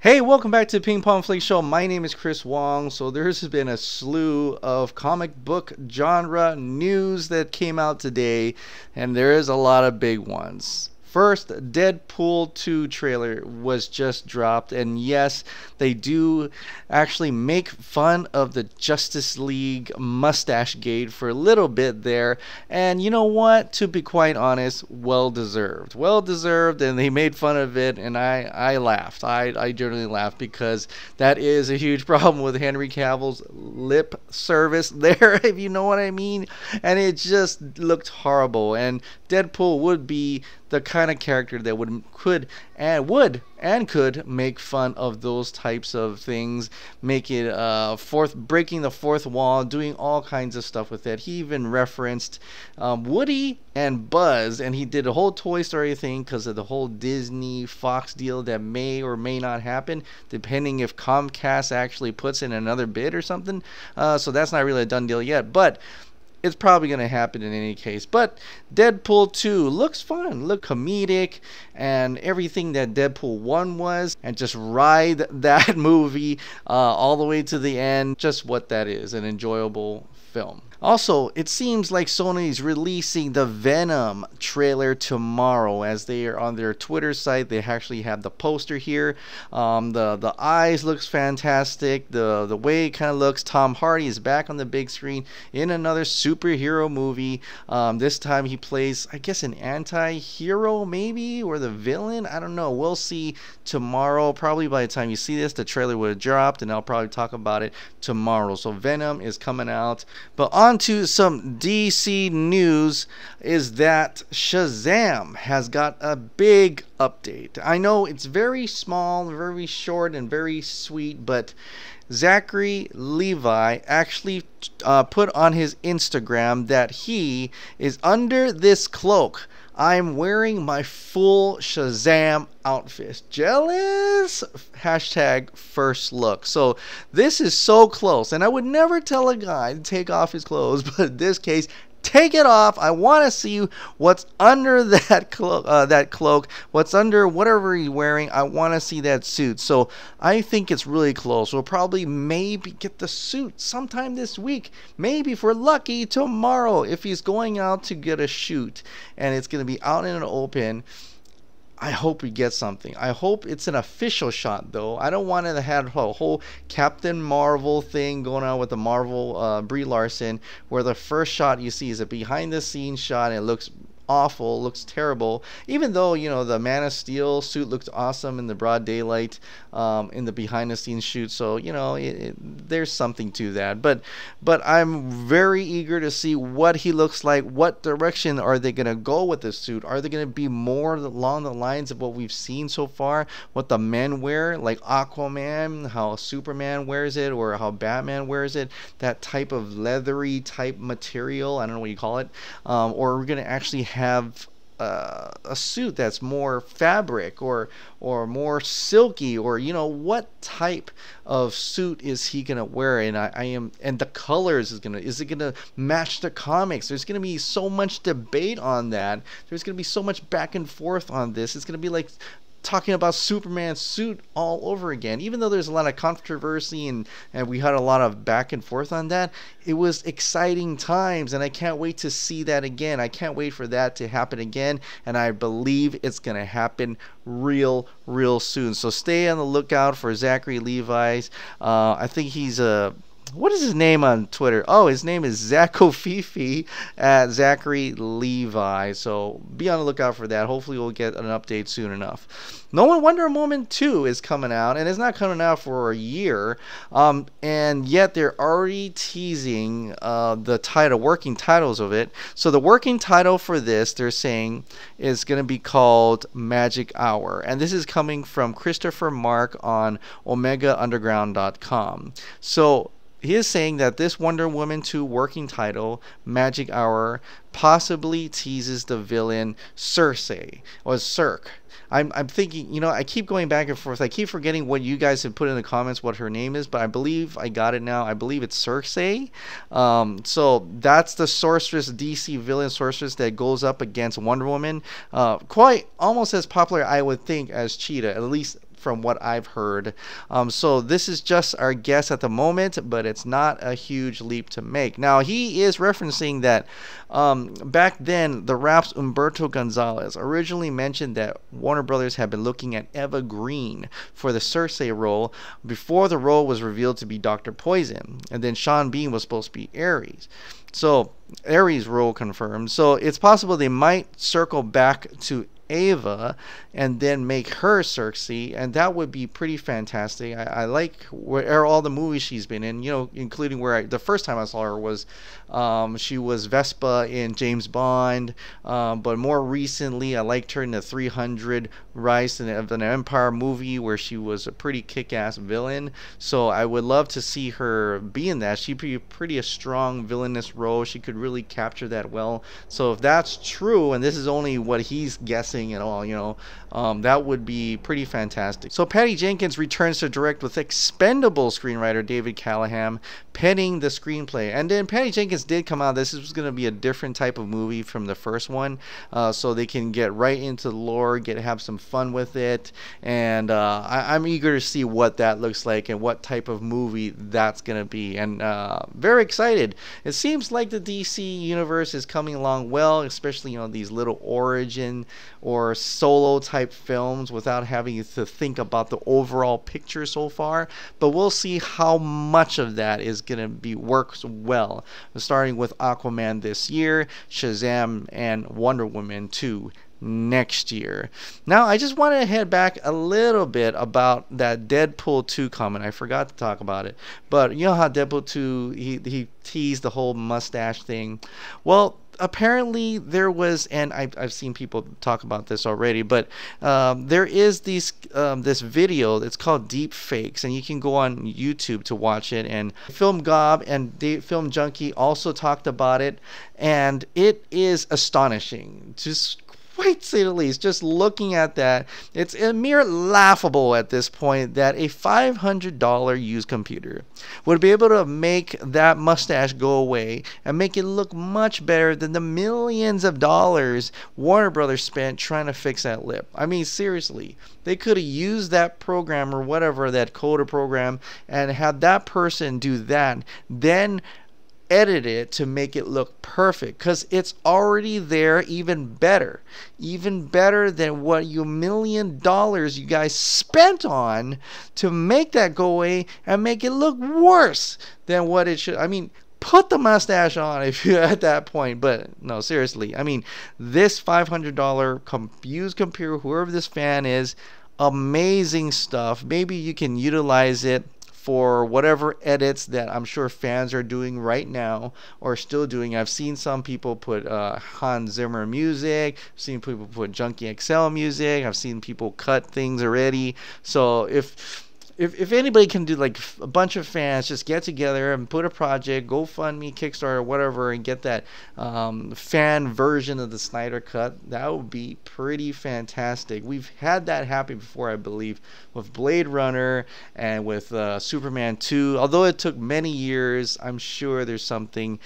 Hey, welcome back to the Ping Pong Flix Show. My name is Chris Wong. So there's been a slew of comic book genre news that came out today, and there is a lot of big ones. First, Deadpool 2 trailer was just dropped, and yes, they do actually make fun of the Justice League mustache gate for a little bit there, and you know what? To be quite honest, well deserved. Well deserved, and they made fun of it, and I laughed. I generally laughed because that is a huge problem with Henry Cavill's lip service there, if you know what I mean, and it just looked horrible, and Deadpool would be the kind of character that could make fun of those types of things, make it breaking the fourth wall, doing all kinds of stuff with it. He even referenced Woody and Buzz, and he did a whole Toy Story thing because of the whole Disney Fox deal that may or may not happen, depending if Comcast actually puts in another bid or something. So that's not really a done deal yet, but it's probably going to happen in any case. But Deadpool 2 looks fun, look comedic, and everything that Deadpool 1 was, and just ride that movie all the way to the end. Just what that is, an enjoyable film. Also, it seems like Sony's releasing the Venom trailer tomorrow, as they are on their Twitter site. They actually have the poster here. The eyes looks fantastic. The way it kind of looks. Tom Hardy is back on the big screen in another superhero movie. This time he plays, I guess, an anti-hero maybe, or the villain. I don't know. We'll see tomorrow. Probably by the time you see this, the trailer would have dropped, and I'll probably talk about it tomorrow. So Venom is coming out. But on to some DC news is that SHAZAM has got a big update. I know it's very small, very short, and very sweet, but Zachary Levi actually put on his Instagram that he is under this cloak. I'm wearing my full SHAZAM outfit. Jealous? Hashtag first look. So this is so close, and I would never tell a guy to take off his clothes, but in this case, take it off. I want to see what's under that cloak, what's under whatever he's wearing. I want to see that suit. So I think it's really close. We'll probably maybe get the suit sometime this week. Maybe if we're lucky tomorrow, if he's going out to get a shoot and it's going to be out in an open. I hope we get something. I hope it's an official shot, though. I don't want to have a whole Captain Marvel thing going on with the Marvel Brie Larson, where the first shot you see is a behind-the-scenes shot and it looks awful, looks terrible, even though, you know, the Man of Steel suit looked awesome in the broad daylight in the behind the scenes shoot. So, you know, there's something to that, but I'm very eager to see what he looks like. What direction are they going to go with this suit? Are they going to be more along the lines of what we've seen so far, what the men wear, like Aquaman, how Superman wears it, or how Batman wears it, that type of leathery type material, I don't know what you call it, or we're going to actually have a suit that's more fabric or more silky, or, you know, what type of suit is he gonna wear? And and the colors is it gonna match the comics? There's gonna be so much debate on that. There's gonna be so much back and forth on this. It's gonna be like talking about Superman's suit all over again. Even though there's a lot of controversy and we had a lot of back and forth on that, it was exciting times, and I can't wait to see that again. I can't wait for that to happen again, and I believe it's going to happen real soon. So stay on the lookout for Zachary Levi's. I think he's what is his name on Twitter? Oh, his name is Zachofifi at Zachary Levi. So be on the lookout for that. Hopefully we'll get an update soon enough. No Wonder Woman 2 is coming out, and it's not coming out for a year. And yet they're already teasing the working titles of it. So the working title for this, they're saying, is going to be called Magic Hour. And this is coming from Christopher Mark on OmegaUnderground.com. So he is saying that this Wonder Woman 2 working title, Magic Hour, possibly teases the villain Circe, or Circe. I'm thinking, you know, I keep going back and forth. I keep forgetting what you guys have put in the comments, what her name is, but I believe I got it now. I believe it's Circe. So that's the sorceress, DC villain sorceress that goes up against Wonder Woman. Quite almost as popular, I would think, as Cheetah, at least from what I've heard. So this is just our guess at the moment, but it's not a huge leap to make. Now, he is referencing that back then, the Rap's Humberto Gonzalez originally mentioned that Warner Brothers had been looking at Eva Green for the Circe role before the role was revealed to be Dr. Poison, and then Sean Bean was supposed to be Ares. So Ares' role confirmed. So it's possible they might circle back to Ava and then make her Circe, and that would be pretty fantastic. I like where all the movies she's been in, including where the first time I saw her was she was Vespa in James Bond, but more recently I liked her in the 300 Rise of an Empire movie where she was a pretty kick-ass villain. So I would love to see her be in that. She'd be pretty a strong villainous role. She could really capture that well. So if that's true, and this is only what he's guessing at all, that would be pretty fantastic. So Patty Jenkins returns to direct with Expendable screenwriter David Callahan penning the screenplay. And then Patty Jenkins did come out. This was going to be a different type of movie from the first one, so they can get right into the lore, have some fun with it. And I'm eager to see what that looks like and what type of movie that's going to be. And very excited. It seems like the DC universe is coming along well, especially these little origin or solo type films without having to think about the overall picture so far. But we'll see how much of that is going to be works well, starting with Aquaman this year, Shazam, and Wonder Woman 2 next year. Now, I just want to head back a little bit about that Deadpool 2 comment. I forgot to talk about it, but you know how Deadpool 2 he teased the whole mustache thing. Well, apparently there was, and I've seen people talk about this already, but there is this video that's called DeepFakes, and you can go on YouTube to watch it. And Film Gob and Film Junkie also talked about it, and it is astonishing. Just quite say the least. Just looking at that, it's a mere laughable at this point that a $500 used computer would be able to make that mustache go away and make it look much better than the millions of dollars Warner Brothers spent trying to fix that lip. I mean, seriously, they could have used that program or whatever, that coder program, and had that person do that, then edit it to make it look perfect, because it's already there, even better than what you $1 million you guys spent on to make that go away and make it look worse than what it should. I mean, put the mustache on if you're at that point. But no, seriously, I mean, this $500 used computer, whoever this fan is, amazing stuff. Maybe you can utilize it for whatever edits that I'm sure fans are doing right now or still doing. I've seen some people put Hans Zimmer music. I've seen people put Junkie XL music. I've seen people cut things already. So if anybody can do, like, a bunch of fans just get together and put a project, GoFundMe, Kickstarter, whatever, and get that fan version of the Snyder Cut, that would be pretty fantastic. We've had that happen before, I believe, with Blade Runner and with Superman 2. Although it took many years, I'm sure there's something,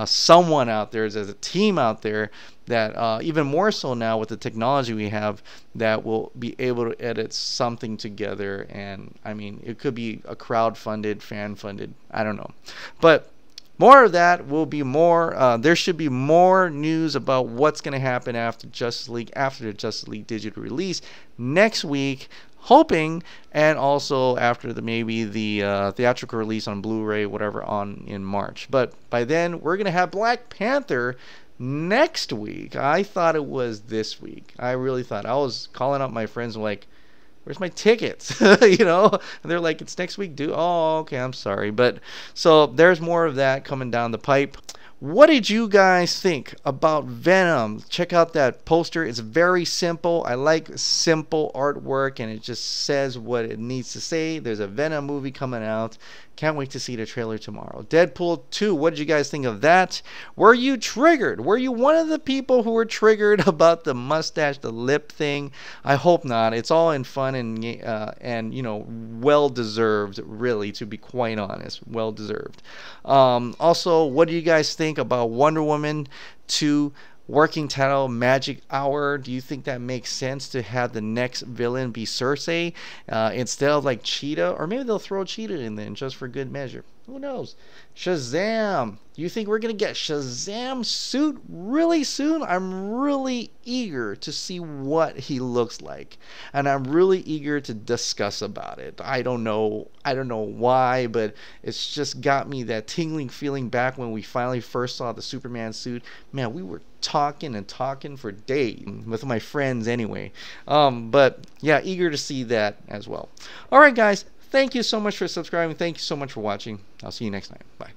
someone out there, there's a team out there that even more so now with the technology we have, that will be able to edit something together. And I mean, it could be a crowd-funded, fan-funded, I don't know. But more of that will be more. There should be more news about what's going to happen after Justice League, after the Justice League digital release next week, hoping, and also after maybe the theatrical release on Blu-ray, whatever, in March. But by then, we're going to have Black Panther next week. I thought it was this week. I really thought. I was calling up my friends like, where's my tickets? And they're like, it's next week, dude. Oh, okay, I'm sorry. But so there's more of that coming down the pipe. What did you guys think about Venom? Check out that poster. It's very simple. I like simple artwork, and it just says what it needs to say. There's a Venom movie coming out. Can't wait to see the trailer tomorrow. Deadpool 2, what did you guys think of that? Were you triggered? Were you one of the people who were triggered about the mustache, the lip thing? I hope not. It's all in fun and well-deserved, really, to be quite honest. Well-deserved. Also, what do you guys think about Wonder Woman 2? working title, Magic Hour. Do you think that makes sense to have the next villain be Circe instead of like Cheetah? Or maybe they'll throw Cheetah in there just for good measure. Who knows? Shazam! Do you think we're going to get Shazam Suit really soon? I'm really eager to see what he looks like. And I'm really eager to discuss about it. I don't know why, but it's just got me that tingling feeling back when we finally first saw the Superman suit. Man, we were talking and talking for days with my friends anyway. But yeah, eager to see that as well. Alright guys, thank you so much for subscribing. Thank you so much for watching. I'll see you next time. Bye.